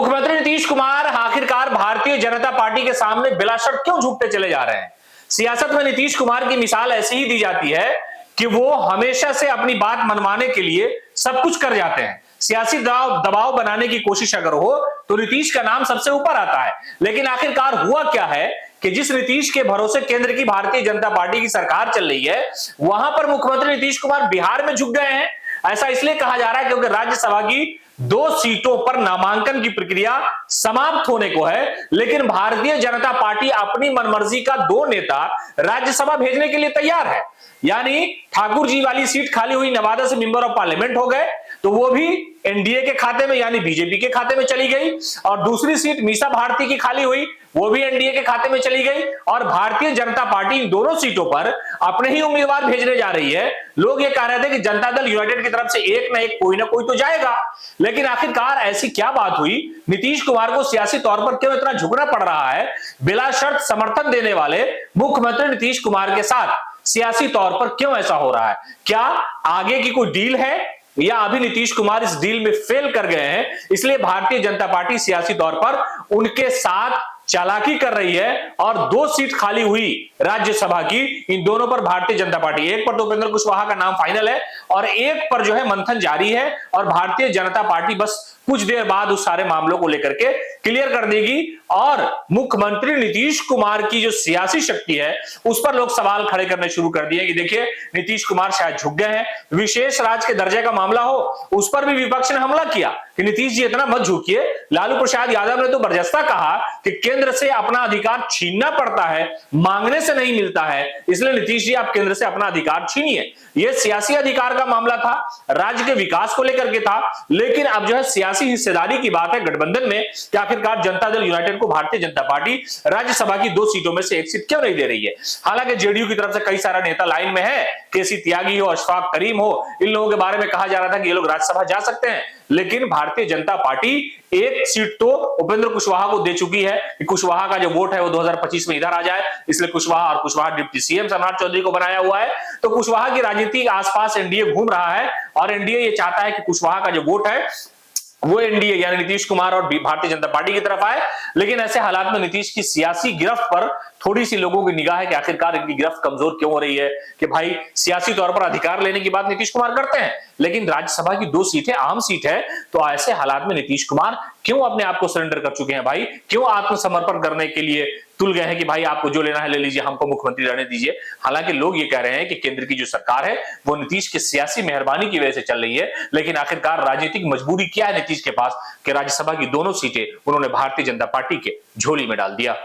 मुख्यमंत्री नीतीश कुमार आखिरकार भारतीय जनता पार्टी के सामने बिला शर्त क्यों झुकते चले जा रहे हैं। सियासत में नीतीश कुमार की मिसाल ऐसी ही दी जाती है कि वो हमेशा से अपनी बात मनवाने के लिए सब कुछ कर जाते हैं। सियासी दबाव बनाने की कोशिश अगर हो तो नीतीश का नाम सबसे ऊपर आता है। लेकिन आखिरकार हुआ क्या है कि जिस नीतीश के भरोसे केंद्र की भारतीय जनता पार्टी की सरकार चल रही है, वहां पर मुख्यमंत्री नीतीश कुमार बिहार में झुक गए हैं। ऐसा इसलिए कहा जा रहा है क्योंकि राज्यसभा की 2 सीटों पर नामांकन की प्रक्रिया समाप्त होने को है, लेकिन भारतीय जनता पार्टी अपनी मनमर्जी का 2 नेता राज्यसभा भेजने के लिए तैयार है। यानी ठाकुर जी वाली सीट खाली हुई, नवादा से मेंबर ऑफ पार्लियामेंट हो गए, तो वो भी एनडीए के खाते में यानी बीजेपी के खाते में चली गई। और दूसरी सीट मीसा भारती की खाली हुई, वो भी एनडीए के खाते में चली गई। और भारतीय जनता पार्टी इन दोनों सीटों पर अपने ही उम्मीदवार भेजने जा रही है। लोग ये कह रहे थे कि जनता दल यूनाइटेड की तरफ से एक ना कोई तो जाएगा, लेकिन आखिरकार ऐसी क्या बात हुई, नीतीश कुमार को सियासी तौर पर क्यों इतना झुकना पड़ रहा है बिला शर्त समर्थन देने वाले मुख्यमंत्री नीतीश कुमार के साथ? सियासी तौर पर क्यों ऐसा हो रहा है? क्या आगे की कोई डील है या अभी नीतीश कुमार इस डील में फेल कर गए हैं, इसलिए भारतीय जनता पार्टी सियासी तौर पर उनके साथ चालाकी कर रही है? और 2 सीट खाली हुई राज्यसभा की, इन दोनों पर भारतीय जनता पार्टी, एक पर तो उपेंद्र कुशवाहा का नाम फाइनल है और एक पर जो है मंथन जारी है। और भारतीय जनता पार्टी बस कुछ देर बाद उस सारे मामलों को लेकर के क्लियर कर देगी और मुख्यमंत्री नीतीश कुमार की जो सियासी शक्ति है उस पर लोग सवाल खड़े करने शुरू कर दिए कि देखिए नीतीश कुमार शायद झुक गए हैं। विशेष राज्य के दर्जे का मामला हो, उस पर भी विपक्ष ने हमला किया कि नीतीश जी इतना मत झुकिए। लालू प्रसाद यादव ने तो बरजस्ता कहा कि केंद्र से अपना अधिकार छीनना पड़ता है, मांगने से नहीं मिलता है, इसलिए नीतीश जी आप केंद्र से अपना अधिकार छीनिए। यह सियासी अधिकार का मामला था, राज्य के विकास को लेकर के था। लेकिन अब जो है सियासी हिस्सेदारी की बात है गठबंधन में कि आखिरकार जनता दल यूनाइटेड को भारतीय जनता पार्टी राज्यसभा की 2 सीटों में से 1 सीट क्यों नहीं दे रही है। हालांकि जेडीयू की तरफ से कई सारा नेता लाइन में है, केसी त्यागी हो, अशफाक करीम हो, इन लोगों के बारे में कहा जा रहा था कि ये लोग राज्यसभा जा सकते हैं। लेकिन भारतीय जनता पार्टी 1 सीट तो उपेंद्र कुशवाहा को दे चुकी है कि कुशवाहा का जो वोट है वो 2025 में इधर आ जाए, इसलिए कुशवाहा डिप्टी सीएम सम्राट चौधरी को बनाया हुआ है। तो कुशवाहा की राजनीति आसपास एनडीए घूम रहा है और एनडीए ये चाहता है कि कुशवाहा का जो वोट है वो एनडीए यानी नीतीश कुमार और भारतीय जनता पार्टी की तरफ आए। लेकिन ऐसे हालात में नीतीश की सियासी गिरफ्त पर थोड़ी सी लोगों की निगाह है कि आखिरकार इनकी गिरफ्त कमजोर क्यों हो रही है। कि भाई सियासी तौर पर अधिकार लेने की बात नीतीश कुमार करते हैं, लेकिन राज्यसभा की 2 सीटें आम सीट है, तो ऐसे हालात में नीतीश कुमार क्यों अपने आप को सरेंडर कर चुके हैं? भाई क्यों आत्मसमर्पण करने के लिए तुल गए हैं कि भाई आपको जो लेना है ले लीजिए, हमको मुख्यमंत्री रहने दीजिए। हालांकि लोग ये कह रहे हैं कि केंद्र की जो सरकार है वो नीतीश की सियासी मेहरबानी की वजह से चल रही है, लेकिन आखिरकार राजनीतिक मजबूरी क्या है नीतीश के पास कि राज्यसभा की दोनों सीटें उन्होंने भारतीय जनता पार्टी के झोली में डाल दिया।